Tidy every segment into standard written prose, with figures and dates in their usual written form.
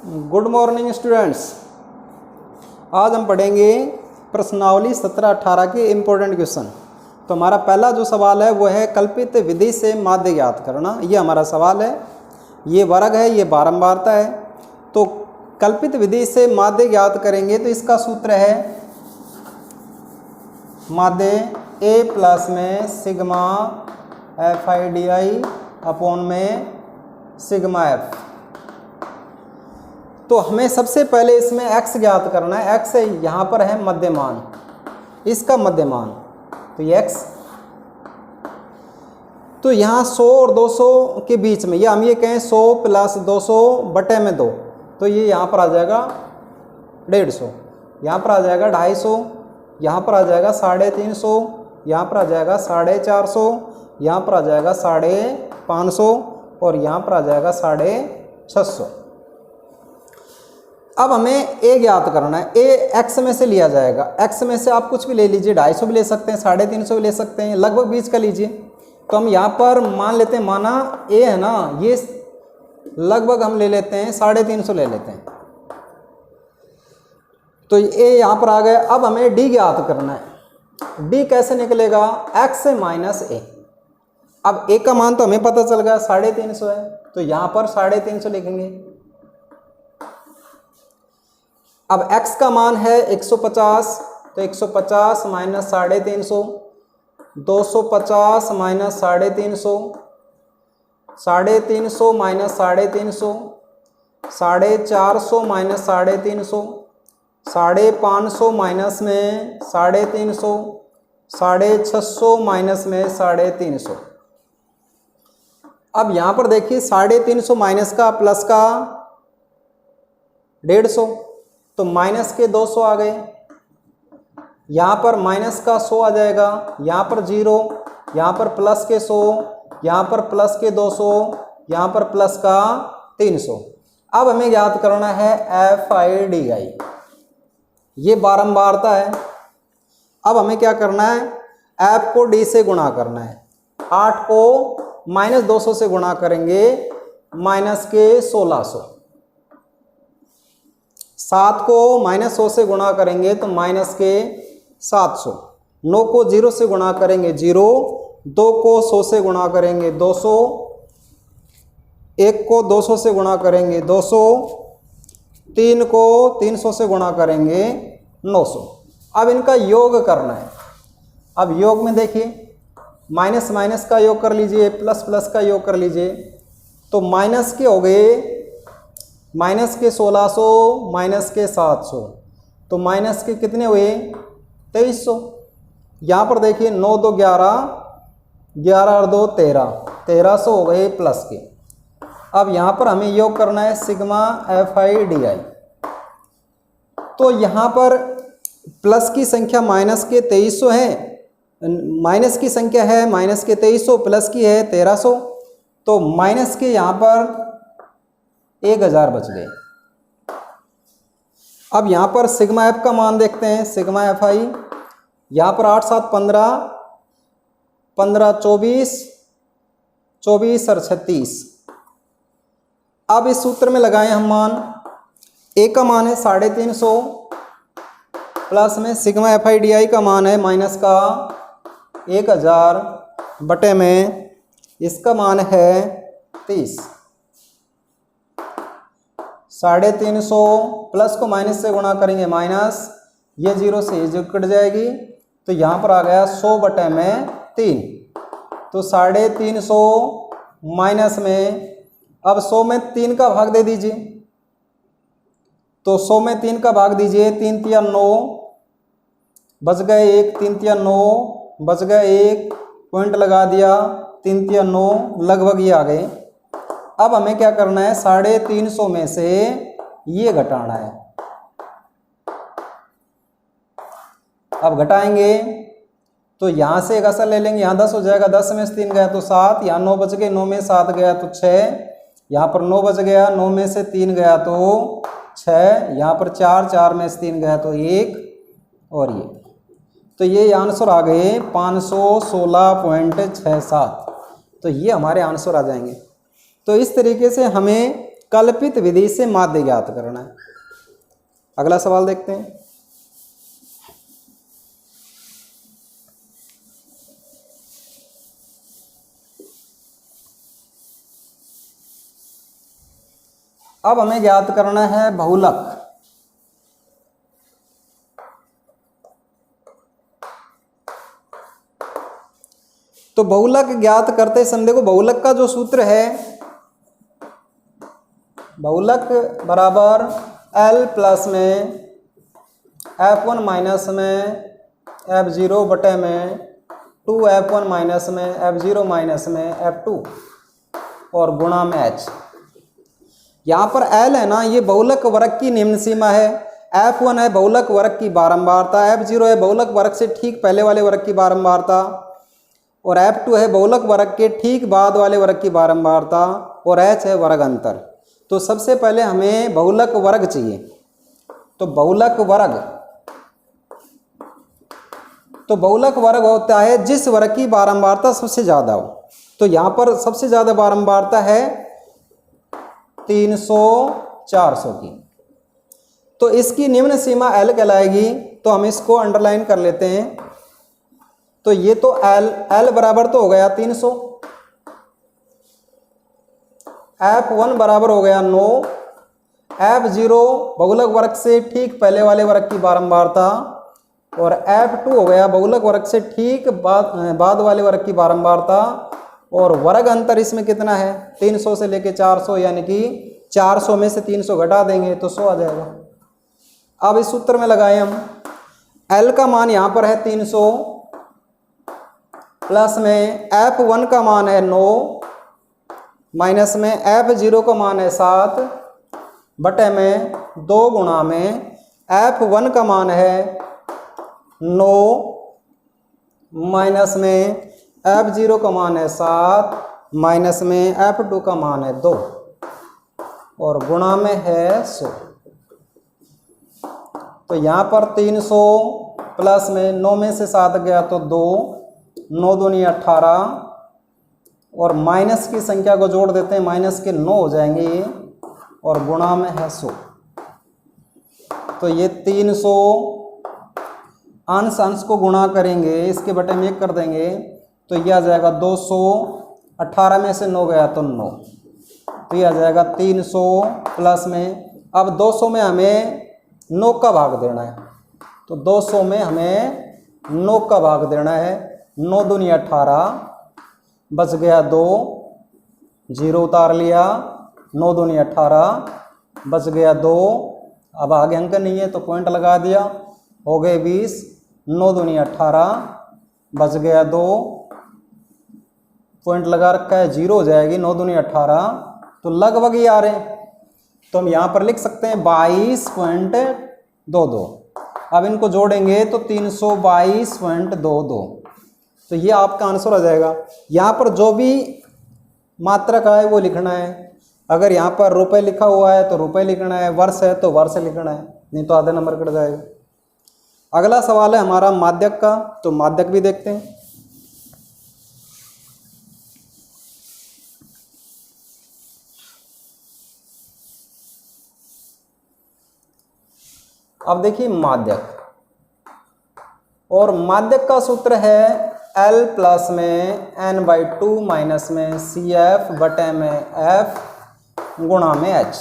Good morning students. आज हम पढ़ेंगे प्रश्नावली 17-18 के इम्पोर्टेंट क्वेश्चन। तो हमारा पहला जो सवाल है वो है कल्पित विधि से माध्य ज्ञात करना। ये हमारा सवाल है, ये वर्ग है, ये बारंबारता है। तो कल्पित विधि से माध्य ज्ञात करेंगे तो इसका सूत्र है माध्य ए प्लस में sigma F I D I upon में सिग्मा एफ। तो हमें सबसे पहले इसमें x ज्ञात करना है। x यहाँ पर है मध्यमान, इसका मध्यमान, तो ये x। तो यहाँ 100 और 200 के बीच में, या हम ये कहें 100 प्लस 200 बटे में 2, तो ये यहाँ पर आ जाएगा 150, यहाँ पर आ जाएगा 250, यहाँ पर आ जाएगा 350, यहाँ पर आ जाएगा 450, यहाँ पर आ जाएगा 550 और यहाँ पर आ जाएगा 650। अब हमें a ज्ञात करना है। a x में से लिया जाएगा, x में से आप कुछ भी ले लीजिए, 250 भी ले सकते हैं, 350 भी ले सकते हैं, लगभग बीच का लीजिए। तो हम यहाँ पर मान लेते हैं, माना a है ना, ये लगभग हम ले लेते हैं 350 ले लेते हैं। तो a यहाँ पर आ गया। अब हमें d ज्ञात करना है। d कैसे निकलेगा? x minus a। अब a का मान तो हमें पता चल गया 350 है, तो यहाँ पर 350 लिखेंगे। अब x का मान है 150, तो 150 minus 350, 250 minus 350, 350 minus 350, 450 minus 350, 550 minus में 350, 650 माइनस में 350। अब यहाँ पर देखिए 350 माइनस का प्लस का 150, तो माइनस के 200 आ गए, यहाँ पर माइनस का 100 आ जाएगा, यहाँ पर 0, यहाँ पर प्लस के 100, यहाँ पर प्लस के 200, यहाँ पर प्लस का 300। अब हमें ज्ञात करना है एफ आई डी आई, ये बारंबारता है। अब हमें क्या करना है? एफ को डी से गुणा करना है। 8 को माइनस 200 से गुणा करेंगे, माइनस के 1600। 7 को माइनस 100 से गुणा करेंगे तो माइनस के 700। 9 को 0 से गुणा करेंगे 0, 2 को 100 से गुणा करेंगे 200, 1 को 200 से गुणा करेंगे 200, 3 को 300 से गुणा करेंगे 900। अब इनका योग करना है। अब योग में देखिए, माइनस माइनस का योग कर लीजिए, प्लस प्लस का योग कर लीजिए। तो माइनस के हो गए, माइनस के 1600 माइनस के 700, तो माइनस के कितने हुए? 2300। यहाँ पर देखिए 9 2 11, 11 और 2 13, 1300 हो गए प्लस के। अब यहाँ पर हमें योग करना है sigma F I D I. तो यहाँ पर प्लस की संख्या माइनस के 2300 है, माइनस की संख्या है माइनस के 2300, प्लस की है 1300, तो माइनस के यहाँ पर 1000 बच गए। अब यहाँ पर सिग्मा एफ का मान देखते हैं, सिग्मा एफ आई। यहाँ पर 8 7 15, 15 24, 24 और 36। अब इस सूत्र में लगाएं हम मान। ए का मान है 350, प्लस में sigma F I D I का मान है माइनस का 1000 बटे में इसका मान है 30। 350 प्लस को माइनस से गुणा करेंगे माइनस, ये 0 से ये 0 कट जाएगी, तो यहाँ पर आ गया 100 बटे में 3। तो 350 माइनस में, अब 100 में 3 का भाग दे दीजिए। तो 100 में 3 का भाग दीजिए, 3 3 9, बच गए 1, 3 3 9, बच गए 1, पॉइंट लगा दिया, 3 3 9, लगभग ये आ गए। अब हमें क्या करना है? 350 में से ये घटाना है। अब घटाएंगे तो यहाँ से एक असर ले लेंगे, यहाँ 10 हो जाएगा, 10 में से 3 गया तो 7, यहाँ 9 बच गए, 9 में 7 गया तो 6, यहाँ पर 9 बच गया, 9 में से 3 गया तो 6, यहाँ पर 4, 4 में से 3 गया तो 1 और ये। तो ये आंसर आ गए 516.67। तो ये हमारे आंसर आ जाएंगे। तो इस तरीके से हमें कल्पित विधि से माध्य ज्ञात करना है। अगला सवाल देखते हैं। अब हमें ज्ञात करना है बहुलक। तो बहुलक ज्ञात करते समय देखो, बहुलक का जो सूत्र है, बहुलक बराबर L प्लस में F1 माइनस में F0 बटे में 2F1 माइनस में F0 माइनस में F2 और गुणा में H। यहाँ पर L है ना, ये बहुलक वर्ग की निम्न सीमा है। F1 है बहुलक वर्ग की बारंबारता, F0 है बहुलक वर्ग से ठीक पहले वाले वर्ग की बारंबारता, और F2 है बहुलक वर्ग के ठीक बाद वाले वर्ग की बारंबारता, और H है वर्ग अंतर। तो सबसे पहले हमें बहुलक वर्ग चाहिए। तो बहुलक वर्ग होता है जिस वर्ग की बारंबारता सबसे ज़्यादा हो। तो यहाँ पर सबसे ज़्यादा बारंबारता है 300 400 की, तो इसकी निम्न सीमा L कहलाएगी। तो हम इसको अंडरलाइन कर लेते हैं। तो ये तो L बराबर तो हो गया 300, F1 बराबर हो गया 9, F0 बहुलक वर्ग से ठीक पहले वाले वर्ग की बारंबारता, और F2 हो गया बहुलक वर्ग से ठीक बाद वाले वर्ग की बारंबारता, और वर्ग अंतर इसमें कितना है 300 से लेके 400, यानी कि 400 में से 300 घटा देंगे तो 100 आ जाएगा। अब इस सूत्र में लगाएं हम, L का मान यहाँ पर है 300 प्लस में F1 का मान है 9 माइनस में F0 का मान है 7 बटे में 2 गुणा में F1 का मान है 9 माइनस में F0 का मान है 7 माइनस में F2 का मान है 2 और गुणा में है 100। तो यहाँ पर 300 प्लस में 9 में से 7 गया तो 2, 9 दूनी 18, और माइनस की संख्या को जोड़ देते हैं, माइनस के 9 हो जाएंगे ये, और गुणा में है 100। तो ये 300 अंश अंश को गुणा करेंगे, इसके बटे में 1 कर देंगे, तो ये आ जाएगा 200, 18 में से 9 गया तो 9, तो ये आ जाएगा 300 प्लस में, अब 200 में हमें 9 का भाग देना है, तो 200 में हमें 9 का भाग देना है। 9 दूनी 18, बच गया 2, 0 उतार लिया, 9 दूनी 18, बच गया 2, अब आगे अंक नहीं है तो पॉइंट लगा दिया, हो गए 20, 9 दूनी 18, बच गया 2, पॉइंट लगा रखा है, 0 हो जाएगी, 9 दूनी 18, तो लगभग ही आ रहे हैं। तो हम यहाँ पर लिख सकते हैं 22.22। अब इनको जोड़ेंगे तो 322.22, तो ये आपका आंसर आ जाएगा। यहाँ पर जो भी मात्रक है वो लिखना है। अगर यहाँ पर रुपए लिखा हुआ है तो रुपए लिखना है, वर्ष है तो वर्ष लिखना है, नहीं तो आधे नंबर कट जाएगा। अगला सवाल है हमारा माध्यक का, तो माध्यक भी देखते हैं। अब देखिए माध्यक, और माध्यक का सूत्र है L प्लस में n/2 माइनस में CF बटे में F गुणा में H।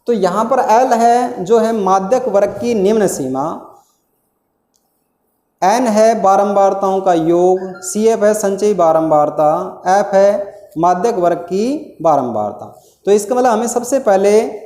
तो यहाँ पर L है जो है माध्यक वर्ग की निम्न सीमा, n है बारंबारताओं का योग, CF है संचयी बारंबारता, F है माध्यक वर्ग की बारंबारता। तो इसका मतलब हमें सबसे पहले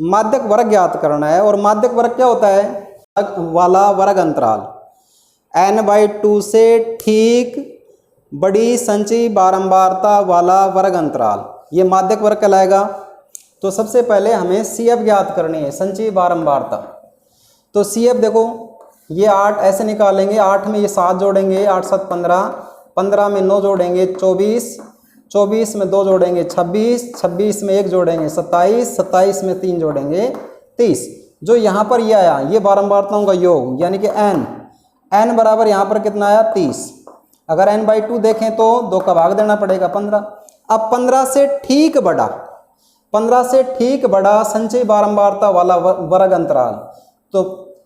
माध्यक वर्ग ज्ञात करना है, और माध्यक वर्ग क्या होता है वाला वर्ग अंतराल, n/2 से ठीक बड़ी संचयी बारंबारता वाला वर्ग अंतराल, ये माध्यक वर्ग कहलाएगा। तो सबसे पहले हमें CF ज्ञात करनी है, संचयी बारंबारता। तो CF देखो ये 8 ऐसे निकालेंगे, 8 में ये 7 जोड़ेंगे, 8 7 15, 15 में 9 जोड़ेंगे 24, 24 में 2 जोड़ेंगे 26, 26 में 1 जोड़ेंगे 27, 27 में 3 जोड़ेंगे 30। जो यहाँ पर ये आया ये बारंबारताओं का योग, यानी कि n बराबर यहाँ पर कितना आया 30। अगर n/2 देखें तो 2 का भाग देना पड़ेगा 15। अब 15 से ठीक बड़ा, 15 से ठीक बड़ा संचयी बारंबारता वाला वर्ग अंतराल। तो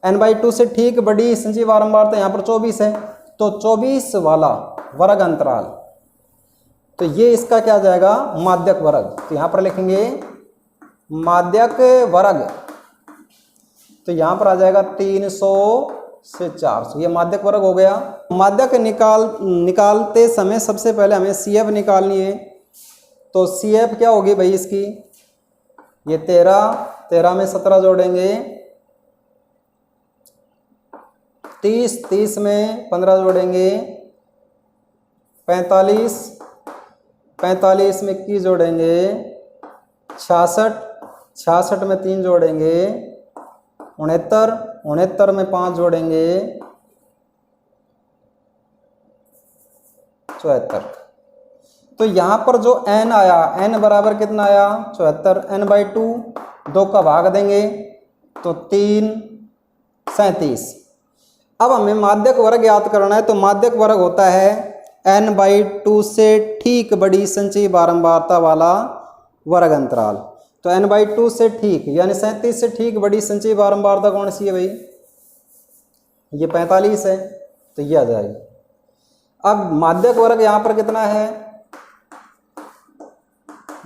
n/2 से ठीक बड़ी संचयी बारंबारता यहाँ पर 24 है, तो 24 वाला वर्ग अंतराल, तो ये इसका क्या आ जाएगा, माध्यक वर्ग। तो यहाँ पर लिखेंगे माध्यक वर्ग, तो यहाँ पर आ जाएगा 300 से 400, ये माध्यक वर्ग हो गया। माध्यक निकालते समय सबसे पहले हमें CF निकालनी है। तो CF क्या होगी भाई इसकी, ये 13 में 17 जोड़ेंगे, 30 में 15 जोड़ेंगे, 45 में 21 जोड़ेंगे, 66 में 3 जोड़ेंगे, 69 में 5 जोड़ेंगे, 74। तो यहाँ पर जो n आया, n बराबर कितना आया, 74, n/2, 2 का भाग देंगे तो 3, 37। अब हमें माध्यक वर्ग याद करना है। तो माध्यक वर्ग होता है n/2 से ठीक बड़ी संचयी बारंबारता वाला वर्ग अंतराल। तो n/2 से ठीक यानी 37 से ठीक बड़ी संचयी बारंबारता कौन सी है भाई, ये 45 है, तो ये आ जाएगी। अब माध्यक वर्ग यहाँ पर कितना है,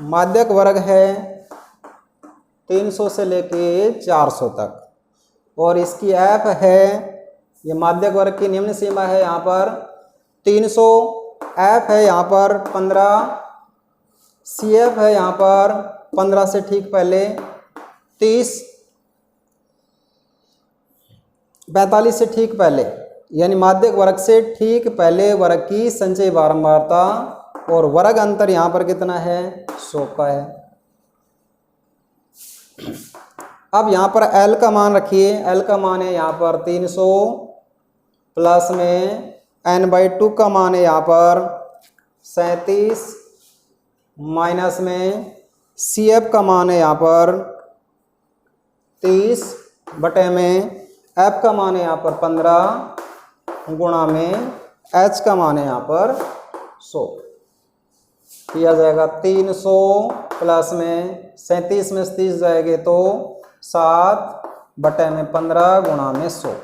माध्यक वर्ग है 300 से लेके 400 तक, और इसकी f है, ये माध्यक वर्ग की निम्न सीमा है यहाँ पर 300, f है यहाँ पर 15, CF है यहाँ पर 15 से ठीक पहले 30, 45 से ठीक पहले, यानी माध्यक वर्ग से ठीक पहले वर्ग की संचयी बारंबारता, और वर्ग अंतर यहाँ पर कितना है, 100 का है। अब यहाँ पर L का मान रखिए, L का मान है यहाँ पर 300, प्लस में n/2 का मान है यहाँ पर 37, माइनस में CF का मान है यहाँ पर 30, बटे में F का मान है यहाँ पर 15, गुणा में H का मान है यहाँ पर 100। किया जाएगा 300 प्लस में 37 में 30 जाएंगे तो 7, बटे में 15, गुणा में 100।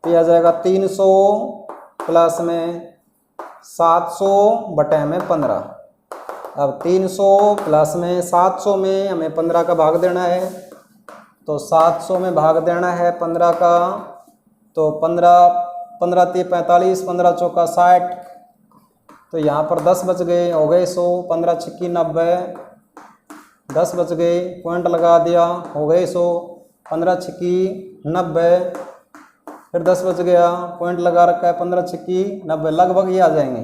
किया जाएगा 300 प्लस में 700 बटे में 15। अब 300 प्लस में 700 में हमें 15 का भाग देना है, तो 700 में भाग देना है 15 का, तो 15 3 45, 15 चौका 60, तो यहाँ पर 10 बच गए, हो गए 100, 15 छिक्की 90, 10 बच गए, पॉइंट लगा दिया, हो गए 100, 15 छिक्की 90, फिर 10 बच गया, पॉइंट लगा रखा है, 15 छिक्की 90, लगभग ये आ जाएंगे।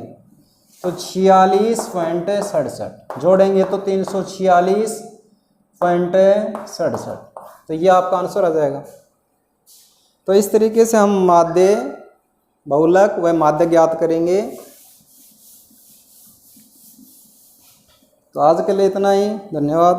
तो 46.67 जोड़ेंगे तो 346.67, तो ये आपका आंसर आ जाएगा। तो इस तरीके से हम माध्य, बहुलक व माध्य ज्ञात करेंगे। तो आज के लिए इतना ही, धन्यवाद।